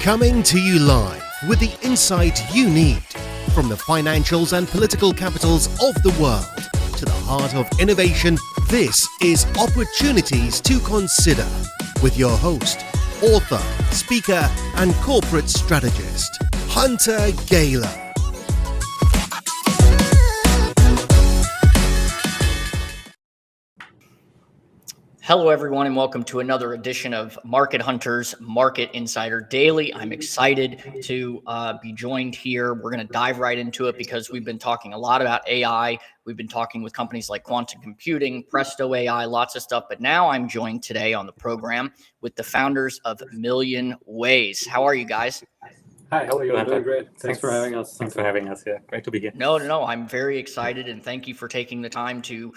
Coming to you live with the insight you need from the financials and political capitals of the world to the heart of innovation. This is Opportunities to Consider with your host, author, speaker, and corporate strategist, Hunter Gaylor. Hello, everyone, and welcome to another edition of Market Hunters Market Insider Daily. I'm excited to be joined here. We're going to dive right into it because we've been talking a lot about AI. We've been talking with companies like quantum computing, Presto AI, lots of stuff. But now I'm joined today on the program with the founders of millionways. How are you guys? Hi, how are you? I'm doing great. Thanks for having us. Thanks for having us. Yeah, great to be here. No, I'm very excited, and thank you for taking the time to.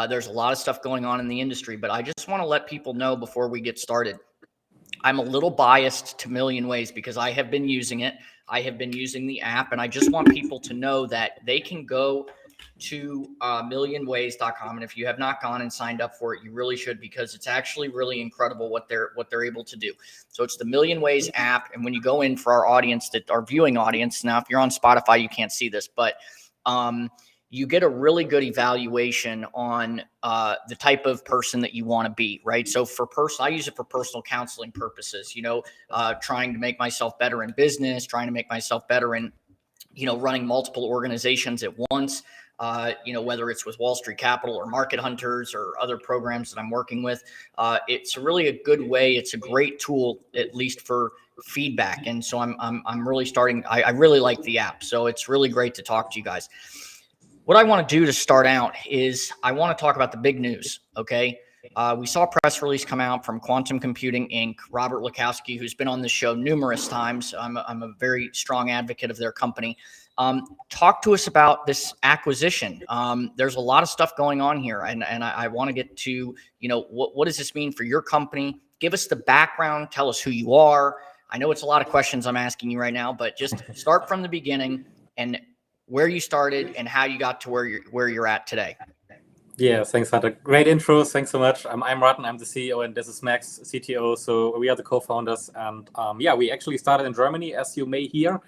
There's a lot of stuff going on in the industry, but I just want to let people know before we get started, I'm a little biased to millionways because I have been using it. I have been using the app, and I just want people to know that they can go to millionways.com, and if you have not gone and signed up for it, you really should, because it's actually really incredible what they're able to do. So it's the millionways app, and when you go in, for our audience, that our viewing audience, now if you're on Spotify you can't see this, but you get a really good evaluation on the type of person that you want to be, right? So I use it for personal counseling purposes, trying to make myself better in business, trying to make myself better in running multiple organizations at once, whether it's with Wall Street Capital or Market Hunters or other programs that I'm working with. It's really a good way. It's a great tool, at least for feedback. And so I'm really starting. I really like the app. So it's really great to talk to you guys. What I want to do to start out is I want to talk about the big news. Okay. We saw a press release come out from Quantum Computing Inc. Robert Lukowski, who's been on the show numerous times. I'm a very strong advocate of their company. Talk to us about this acquisition. There's a lot of stuff going on here, and I want to get to, what does this mean for your company? Give us the background. Tell us who you are. I know it's a lot of questions I'm asking you right now, but just start from the beginning and where you started and how you got to where you're at today. Yeah, thanks, Hunter. Great intro. Thanks so much. I'm Martin. I'm the CEO, and this is Max, CTO. So we are the co-founders, and we actually started in Germany, as you may hear.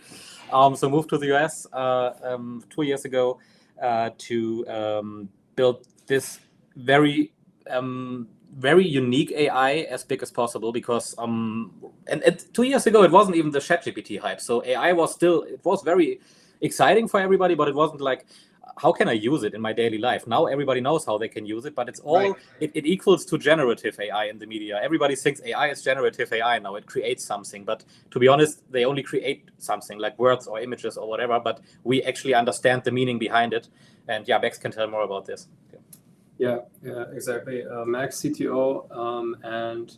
So moved to the US 2 years ago to build this very unique AI as big as possible, because and 2 years ago it wasn't even the ChatGPT hype. So AI was very exciting for everybody, but it wasn't like, how can I use it in my daily life? Now everybody knows how they can use it, but it's all, right. It equals to generative AI in the media. Everybody thinks AI is generative AI now. It creates something, but to be honest, they only create something like words or images or whatever, but we actually understand the meaning behind it. And yeah, Max can tell more about this. Yeah, exactly. Max, CTO, and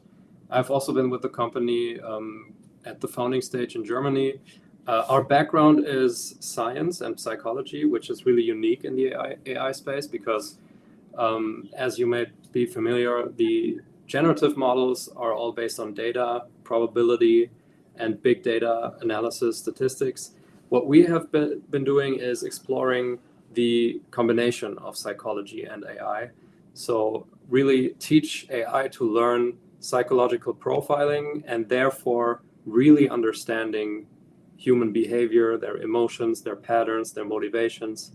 I've also been with the company at the founding stage in Germany. Our background is science and psychology, which is really unique in the AI space because, as you may be familiar, the generative models are all based on data, probability, and big data analysis statistics. What we have been doing is exploring the combination of psychology and AI. So really teach AI to learn psychological profiling and therefore really understanding human behavior, their emotions, their patterns, their motivations,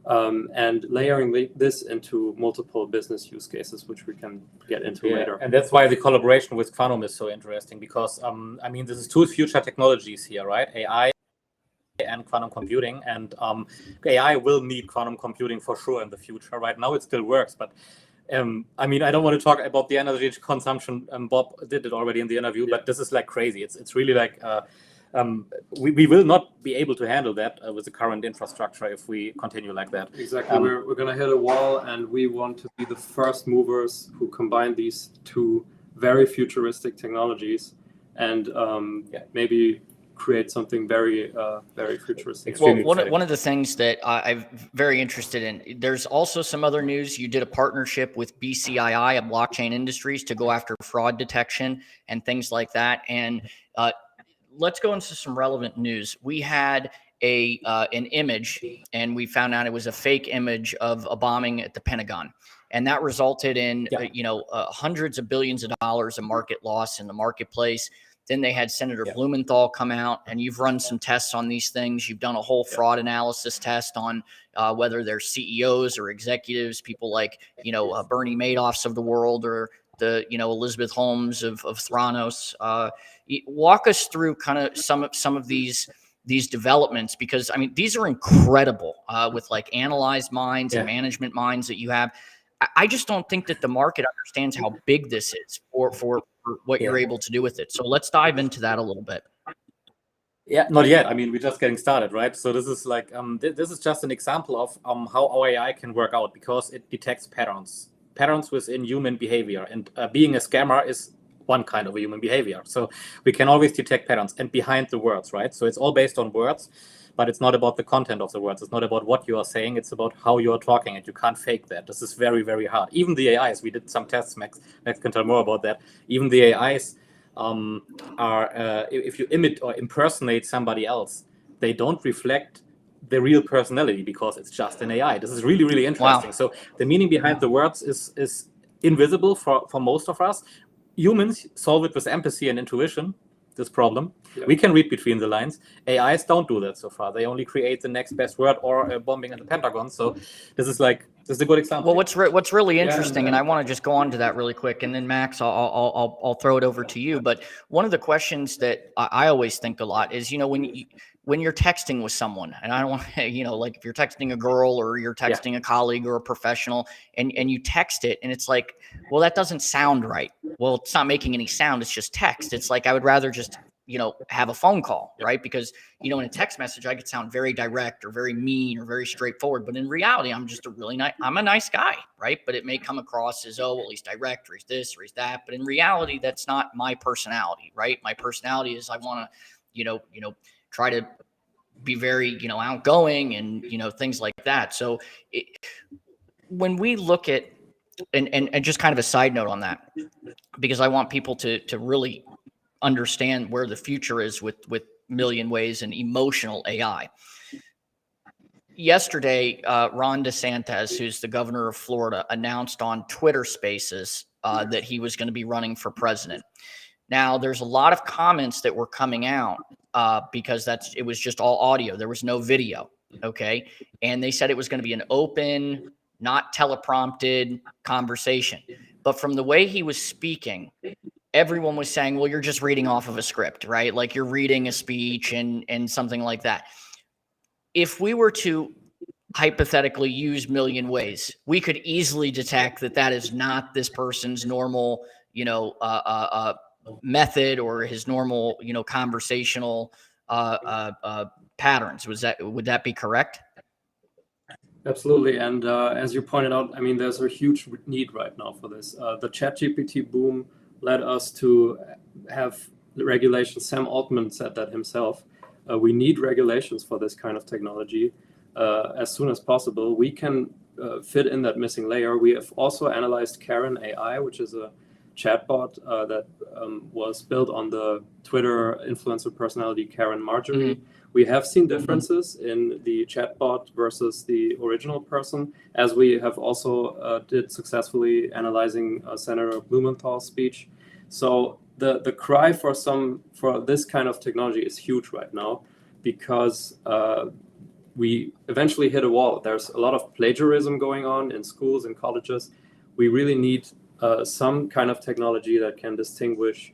and layering this into multiple business use cases, which we can get into later. And that's why the collaboration with Quantum is so interesting, because this is two future technologies here, right? AI and quantum computing, and AI will need quantum computing for sure in the future. Right now it still works, but I don't want to talk about the energy consumption. Bob did it already in the interview, but this is like crazy. It's really like we will not be able to handle that with the current infrastructure if we continue like that. Exactly. We're going to hit a wall, and we want to be the first movers who combine these two very futuristic technologies and maybe create something very futuristic. Well, one of the things that I'm very interested in, there's also some other news. You did a partnership with BCII, a blockchain industries, to go after fraud detection and things like that. And let's go into some relevant news. We had an image, and we found out it was a fake image of a bombing at the Pentagon. And that resulted in, hundreds of billions of dollars of market loss in the marketplace. Then they had Senator Yeah. Blumenthal come out, and you've run some tests on these things. You've done a whole fraud analysis test on whether they're CEOs or executives, people like, Bernie Madoffs of the world, or the, Elizabeth Holmes of Theranos. Walk us through kind of some of these developments, because I mean, these are incredible with like analyzed minds and management minds that you have. I just don't think that the market understands how big this is for what you're able to do with it. So let's dive into that a little bit. Yeah, not yet. I mean, we're just getting started, right? So this is like this is just an example of how our AI can work out, because it detects patterns within human behavior, and being a scammer is one kind of a human behavior. So we can always detect patterns and behind the words, right? So it's all based on words, but it's not about the content of the words. It's not about what you are saying. It's about how you are talking, and you can't fake that. This is very, very hard. Even the AIs, we did some tests, Max can tell more about that. Even the AIs if you imit or impersonate somebody else, they don't reflect the real personality, because it's just an AI. This is really, really interesting. Wow. So the meaning behind the words is invisible for most of us. Humans solve it with empathy and intuition, this problem. Yeah. We can read between the lines. AIs don't do that so far. They only create the next best word, or bombing at the Pentagon. So this is a good example. Well, what's really interesting, and I want to just go on to that really quick, and then Max, I'll throw it over to you. But one of the questions that I always think a lot is, when you're texting with someone, and I don't want to, like if you're texting a girl, or you're texting a colleague or a professional, and you text it, and it's like, well, that doesn't sound right. Well, it's not making any sound. It's just text. It's like, I would rather just, have a phone call, right? Because, in a text message, I could sound very direct or very mean or very straightforward. But in reality, I'm just I'm a nice guy, right? But it may come across as, oh, well, he's direct, or he's this, or he's that. But in reality, that's not my personality, right? My personality is, I want to, try to be very, outgoing, and, things like that. So when we look at, and just kind of a side note on that, because I want people to really understand where the future is with Million Ways and emotional AI. Yesterday, Ron DeSantis, who's the governor of Florida, announced on Twitter Spaces that he was going to be running for president. Now, there's a lot of comments that were coming out because it was just all audio. There was no video. Okay. And they said it was going to be an open, not teleprompted conversation. But from the way he was speaking, everyone was saying, well, you're just reading off of a script, right? Like you're reading a speech and something like that. If we were to hypothetically use Million Ways, we could easily detect that is not this person's normal, method, or his normal, conversational patterns. Would that be correct? Absolutely. And as you pointed out, I mean, there's a huge need right now for this. The ChatGPT boom led us to have regulations. Sam Altman said that himself. We need regulations for this kind of technology as soon as possible. We can fit in that missing layer. We have also analyzed Karen AI, which is a chatbot that was built on the Twitter influencer personality Karen Marjorie. Mm-hmm. We have seen differences in the chatbot versus the original person, as we have also did successfully analyzing Senator Blumenthal's speech. So the cry for this kind of technology is huge right now, because we eventually hit a wall. There's a lot of plagiarism going on in schools and colleges. We really need some kind of technology that can distinguish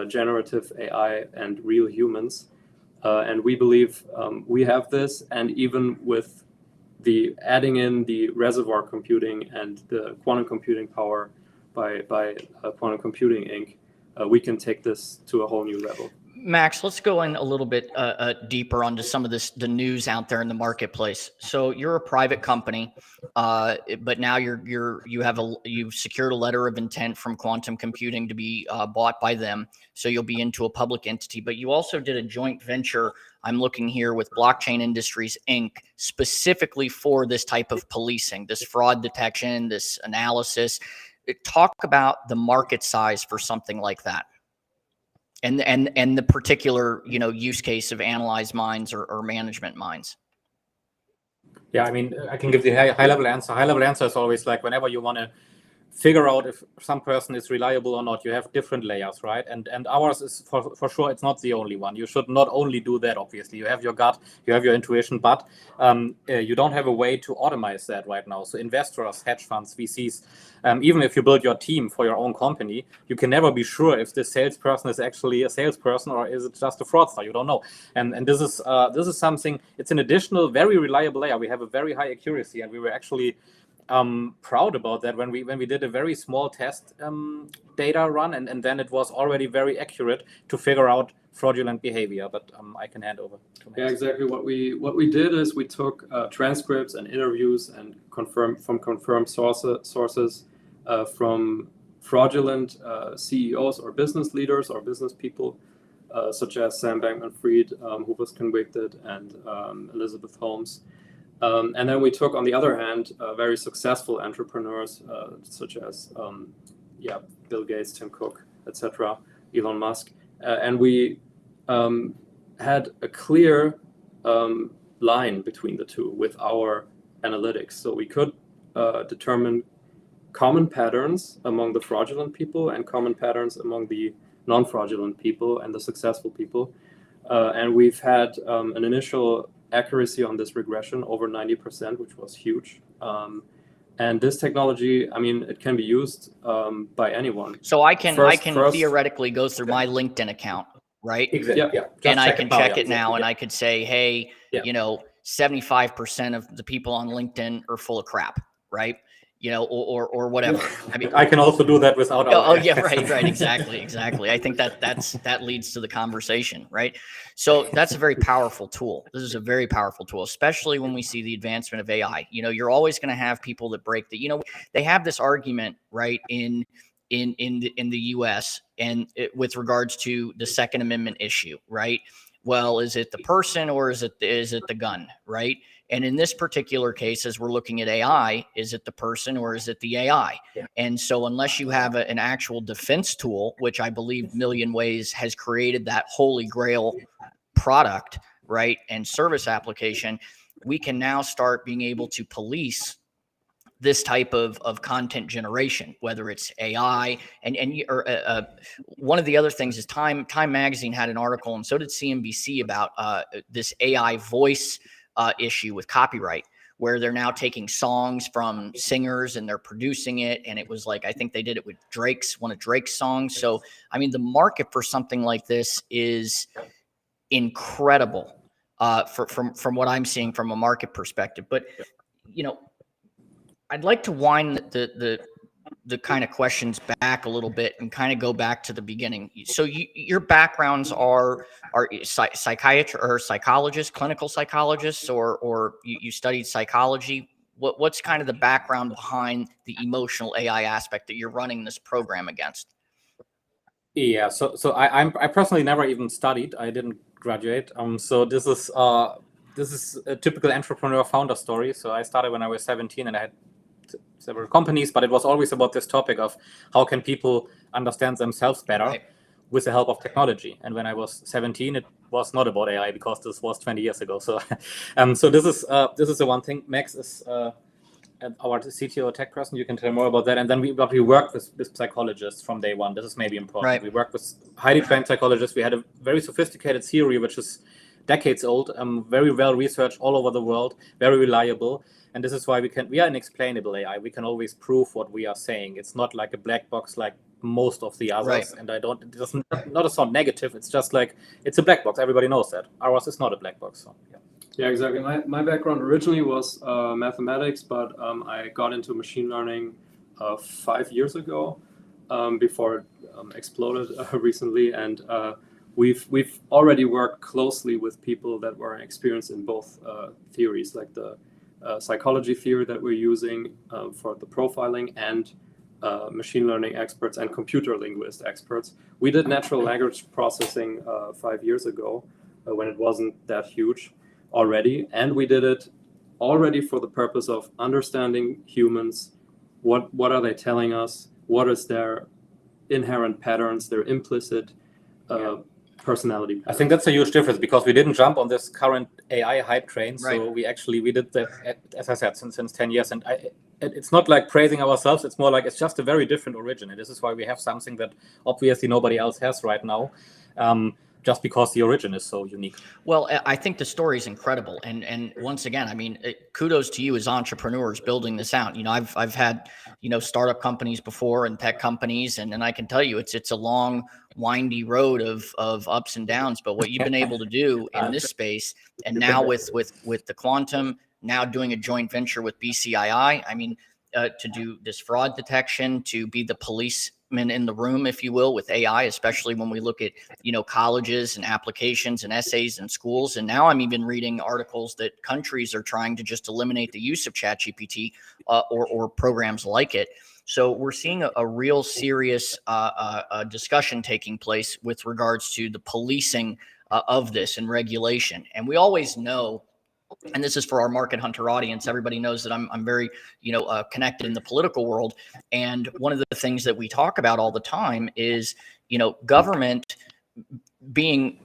generative AI and real humans. And we believe we have this, and even with the adding in the reservoir computing and the quantum computing power by Quantum Computing Inc., we can take this to a whole new level. Max, let's go in a little bit deeper onto some of the news out there in the marketplace. So you're a private company, but now you've secured a letter of intent from Quantum Computing to be bought by them. So you'll be into a public entity. But you also did a joint venture, I'm looking here, with Blockchain Industries Inc., specifically for this type of policing, this fraud detection, this analysis. Talk about the market size for something like that. And the particular, use case of analyzed minds or management minds. Yeah, I mean, I can give the high level answer. High level answer is always like, whenever you want to figure out if some person is reliable or not. You have different layers, right? And ours is for sure, it's not the only one. You should not only do that, obviously. You have your gut, you have your intuition, but you don't have a way to automate that right now. So investors, hedge funds, VCs, even if you build your team for your own company, you can never be sure if this salesperson is actually a salesperson or is it just a fraudster. You don't know. And this is something, it's an additional, very reliable layer. We have a very high accuracy, and we were actually proud about that when we did a very small test data run, and then it was already very accurate to figure out fraudulent behavior. But I can hand over to Max. Yeah, exactly. What we did is we took transcripts and interviews and confirmed sources from fraudulent CEOs or business leaders or business people, such as Sam Bankman-Fried, who was convicted, and Elizabeth Holmes. And then we took, on the other hand, very successful entrepreneurs, such as Bill Gates, Tim Cook, etc., Elon Musk, and we had a clear line between the two with our analytics. So we could determine common patterns among the fraudulent people and common patterns among the non-fraudulent people and the successful people. And we've had an initial accuracy on this regression over 90%, which was huge. And this technology, I mean, it can be used by anyone. So I can theoretically go through my LinkedIn account, right? Exactly. Yeah. And I can check it now, and I could say, hey, 75% of the people on LinkedIn are full of crap, right? Or whatever. I mean, I can also do that without. Right. Exactly. I think that leads to the conversation, right? So that's a very powerful tool. This is a very powerful tool, especially when we see the advancement of AI. You're always going to have people that break the. They have this argument, right, in the U.S. and with regards to the Second Amendment issue, right? Well, is it the person or is it the gun, right? And in this particular case, as we're looking at AI, is it the person or is it the AI? Yeah. And so unless you have an actual defense tool, which I believe millionways has created that holy grail product, right, and service application, we can now start being able to police this type of content generation, whether it's AI one of the other things is Time Magazine had an article, and so did CNBC, about this AI voice issue with copyright, where they're now taking songs from singers and they're producing it. And it was like, I think they did it with one of Drake's songs. So, I mean, the market for something like this is incredible from what I'm seeing from a market perspective. But, I'd like to wind the kind of questions back a little bit and kind of go back to the beginning. So your backgrounds are psychiatrists or psychologists, clinical psychologists, or you studied psychology. What's kind of the background behind the emotional AI aspect that you're running this program against? Yeah, so I personally never even studied. I didn't graduate. So this is a typical entrepreneur founder story. So I started when I was 17, and I had several companies, but it was always about this topic of how can people understand themselves better with the help of technology. And when I was 17, it was not about AI, because this was 20 years ago. So, so this is the one thing. Max is our CTO tech person. You can tell more about that. And then we worked with psychologists from day one. This is maybe important. Right. We worked with highly trained psychologists. We had a very sophisticated theory, which is decades old, very well researched all over the world, very reliable. And this is why we are an explainable AI. We can always prove what we are saying. It's not like a black box like most of the others. Right. And it doesn't not to sound negative. It's just like, it's a black box. Everybody knows that. Ours is not a black box. So, yeah. Yeah, exactly. My background originally was mathematics, but I got into machine learning 5 years ago, before it exploded recently. And we've already worked closely with people that were experienced in both theories, like the psychology theory that we're using for the profiling, and machine learning experts and computer linguist experts. We did natural language processing 5 years ago when it wasn't that huge already, and we did it already for the purpose of understanding humans. What are they telling us? What is their inherent patterns, their implicit personality I patterns. think that's a huge difference because we didn't jump on this current AI hype train. So Right. we did that, as I said, since 10 years. And it's not like praising ourselves. It's more like it's just a very different origin. And this is why we have something that obviously nobody else has right now. Just because the origin is so unique. Well, I think the story is incredible, and once again, I mean, kudos to you as entrepreneurs building this out. You know, I've had startup companies before and tech companies, and I can tell you it's a long, windy road of ups and downs. But what you've been able to do in this space, and now with the quantum, now doing a joint venture with BCII, I mean, to do this fraud detection, to be the policeman in the room, if you will, with AI, especially when we look at colleges and applications and essays and schools. And now I'm even reading articles that countries are trying to just eliminate the use of ChatGPT or programs like it. So we're seeing a real serious discussion taking place with regards to the policing of this and regulation. And we always know, and this is for our market hunter audience, everybody knows that I'm very connected in the political world, and one of the things that we talk about all the time is government being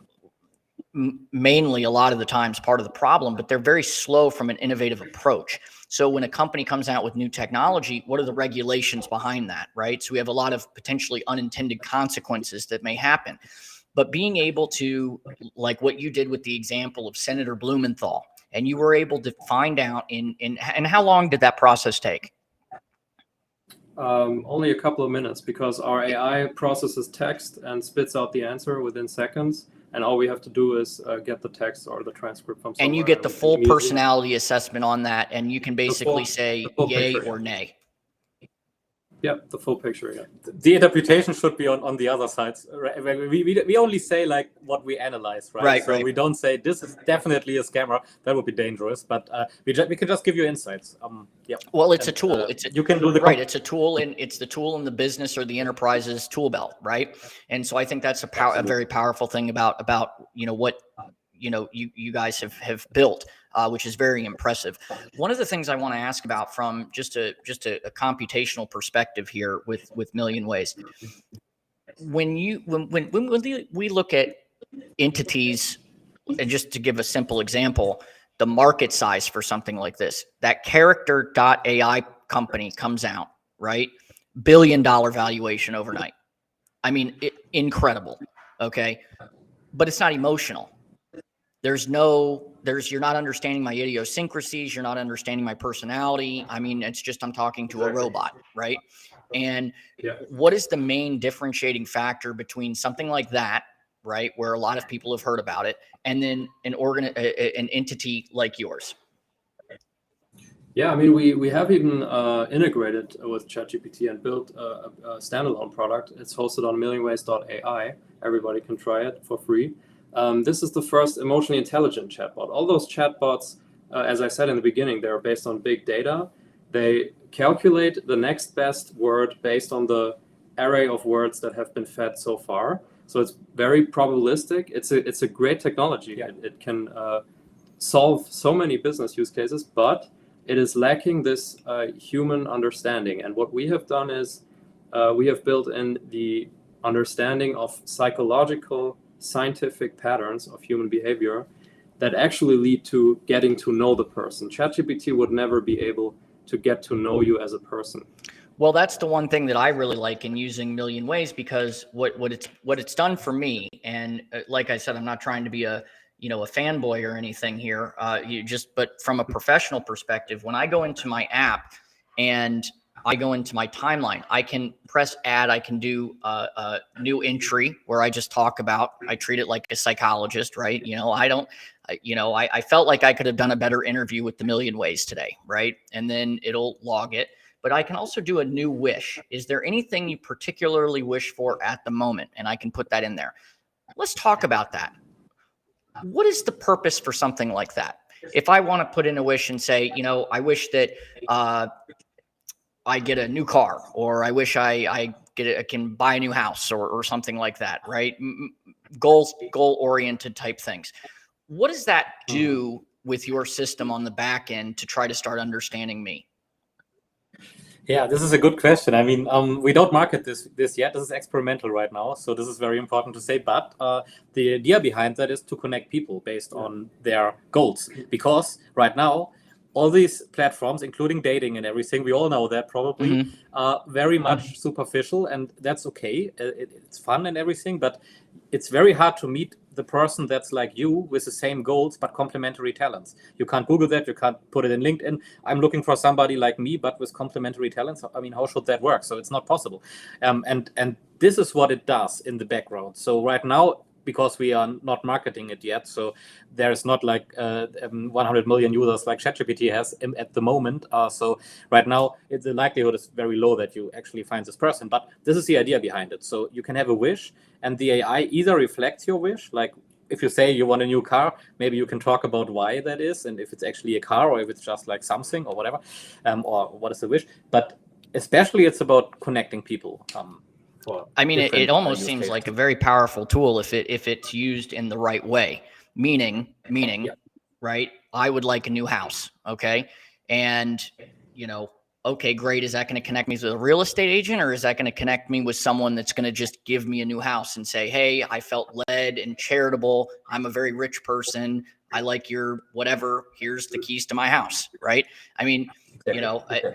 mainly a lot of the times part of the problem, but they're very slow from an innovative approach. So when a company comes out with new technology, what are the regulations behind that, right? So we have a lot of potentially unintended consequences that may happen. But being able to, like what you did with the example of Senator Blumenthal, and you were able to find out and how long did that process take? Only a couple of minutes, because our AI processes text and spits out the answer within seconds. And all we have to do is get the text or the transcript from somewhere. And you get the full personality assessment on that, and you can basically say yay picture, or nay. Yep, the full picture. Yeah. The interpretation should be on the other side. We only say like what we analyze, right? So we don't say this is definitely a scammer. That would be dangerous. But we can just give you insights. Yeah. Well, it's a tool. You can do the right. It's a tool, and it's the tool in the business or the enterprise's tool belt, right? And so I think that's a very powerful thing about what you guys have built, which is very impressive. One of the things I want to ask about from just a computational perspective here with Million Ways, when we look at entities, and just to give a simple example, the market size for something like this, that character.ai company comes out, right? $1 billion valuation overnight. I mean, incredible. Okay. But it's not emotional. You're not understanding my idiosyncrasies. You're not understanding my personality. I mean, it's just, I'm talking to a robot, right? And what is the main differentiating factor between something like that, right, where a lot of people have heard about it, and then an entity like yours? Yeah, I mean, we have even integrated with ChatGPT and built a standalone product. It's hosted on millionways.ai. Everybody can try it for free. This is the first emotionally intelligent chatbot. All those chatbots, as I said in the beginning, they're based on big data. They calculate the next best word based on the array of words that have been fed so far. So it's very probabilistic. It's a great technology. Yeah. It can solve so many business use cases, but it is lacking this human understanding. And what we have done is we have built in the understanding of psychological, scientific patterns of human behavior that actually lead to getting to know the person. ChatGPT would never be able to get to know you as a person. Well, that's the one thing that I really like in using Million Ways, because what it's done for me, and like I said, I'm not trying to be a fanboy or anything here. But from a professional perspective, when I go into my app and I go into my timeline, I can press add. I can do a new entry where I just talk about, I treat it like a psychologist, right? I felt like I could have done a better interview with the Million Ways today, right? And then it'll log it. But I can also do a new wish. Is there anything you particularly wish for at the moment? And I can put that in there. Let's talk about that. What is the purpose for something like that? If I want to put in a wish and say, I wish that I get a new car, or I wish I can buy a new house, or something like that, right? Goal-oriented type things. What does that do with your system on the back end to try to start understanding me? Yeah, this is a good question. I mean, we don't market this yet. This is experimental right now, so this is very important to say. But the idea behind that is to connect people based on their goals. Because right now, all these platforms, including dating and everything, we all know that probably are very much superficial, and that's okay. It's fun and everything, but it's very hard to meet the person that's like you with the same goals but complementary talents. You can't Google that. You can't put it in LinkedIn. I'm looking for somebody like me but with complementary talents. I mean, how should that work? So it's not possible. And this is what it does in the background. So right now, because we are not marketing it yet, so there's not like 100 million users like ChatGPT has at the moment. So right now, the likelihood is very low that you actually find this person. But this is the idea behind it. So you can have a wish, and the AI either reflects your wish, like if you say you want a new car, maybe you can talk about why that is, and if it's actually a car or if it's just like something or whatever, or what is the wish. But especially it's about connecting people. I mean, it almost seems like a very powerful tool if it's used in the right way. Meaning, right? I would like a new house, okay? And okay, great. Is that going to connect me to a real estate agent, or is that going to connect me with someone that's going to just give me a new house and say, hey, I felt led and charitable. I'm a very rich person. I like your whatever. Here's the keys to my house, right? I mean,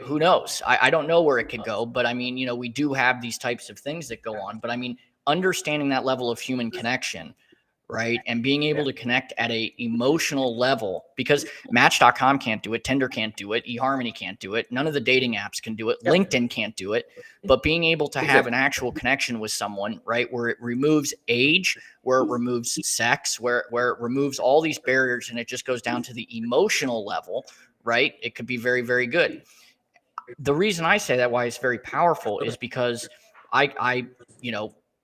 who knows? I don't know where it could go, but I mean, we do have these types of things that go on. But I mean, understanding that level of human connection, right? And being able to connect at a emotional level, because Match.com can't do it, Tinder can't do it, eHarmony can't do it, none of the dating apps can do it, LinkedIn can't do it. But being able to have an actual connection with someone, right, where it removes age, where it removes sex, where it removes all these barriers, and it just goes down to the emotional level, right? It could be very, very good. The reason I say that, why it's very powerful, is because I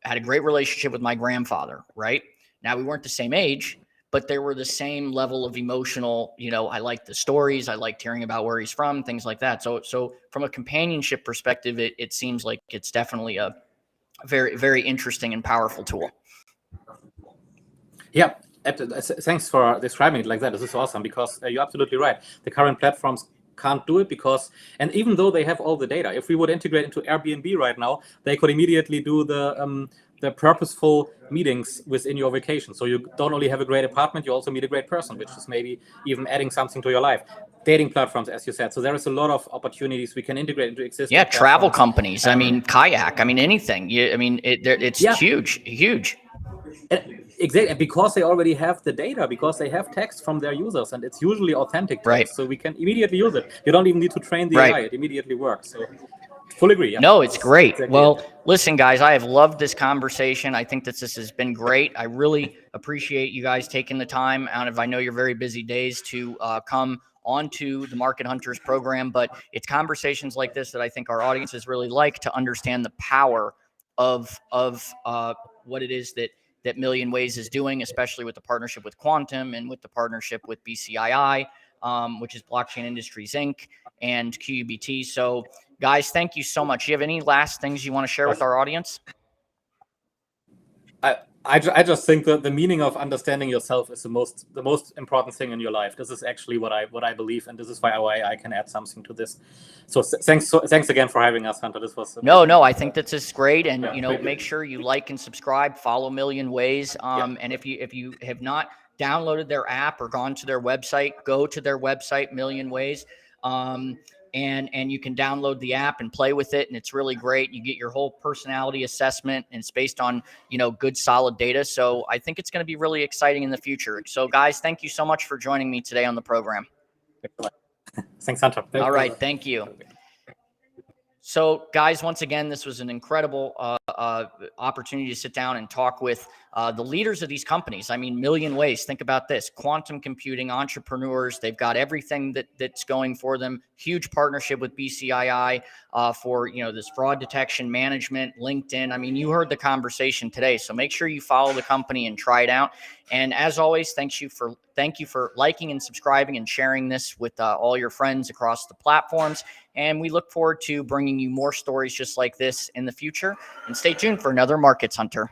had a great relationship with my grandfather, right? Now, we weren't the same age, but there were the same level of emotional, I liked the stories. I liked hearing about where he's from, things like that. So from a companionship perspective, it seems like it's definitely a very, very interesting and powerful tool. Yeah. Thanks for describing it like that. This is awesome, because you're absolutely right. The current platforms can't do it because, and even though they have all the data, if we would integrate into Airbnb right now, they could immediately do the purposeful meetings within your vacation. So you don't only have a great apartment, you also meet a great person, which is maybe even adding something to your life. Dating platforms, as you said. So there is a lot of opportunities we can integrate into existing platforms. Travel companies. I mean, kayak. I mean, anything. It's huge. Exactly, because they already have the data, because they have text from their users, and it's usually authentic text, right? So we can immediately use it. You don't even need to train the AI; it immediately works. So, full agree. Yeah. No, it's great. Exactly. Well, listen, guys, I have loved this conversation. I think that this has been great. I really appreciate you guys taking the time out of, I know you're very busy days, to come onto the Market Hunters program. But it's conversations like this that I think our audiences really like, to understand the power of what it is that Million Ways is doing, especially with the partnership with Quantum and with the partnership with BCII, which is Blockchain Industries Inc., and QUBT. So, guys, thank you so much. Do you have any last things you want to share with our audience? I just think that the meaning of understanding yourself is the most important thing in your life. This is actually what I believe, and this is why I can add something to this. So thanks again for having us, Hunter. This was no. I think this is great, and make sure you like and subscribe. Follow Million Ways, and if you have not downloaded their app or gone to their website, go to their website, Million Ways. And you can download the app and play with it, and it's really great. You get your whole personality assessment, and it's based on good solid data. So I think it's going to be really exciting in the future. So guys, thank you so much for joining me today on the program. Thanks, Hunter. All right, thank you. So guys, once again, this was an incredible opportunity to sit down and talk with the leaders of these companies. I mean, Million Ways, think about this: quantum computing, entrepreneurs. They've got everything that's going for them. Huge partnership with BCII for this fraud detection management, LinkedIn. I mean, you heard the conversation today, so make sure you follow the company and try it out. And as always, thank you for liking and subscribing and sharing this with all your friends across the platforms. And we look forward to bringing you more stories just like this in the future. And stay tuned for another Markets Hunter.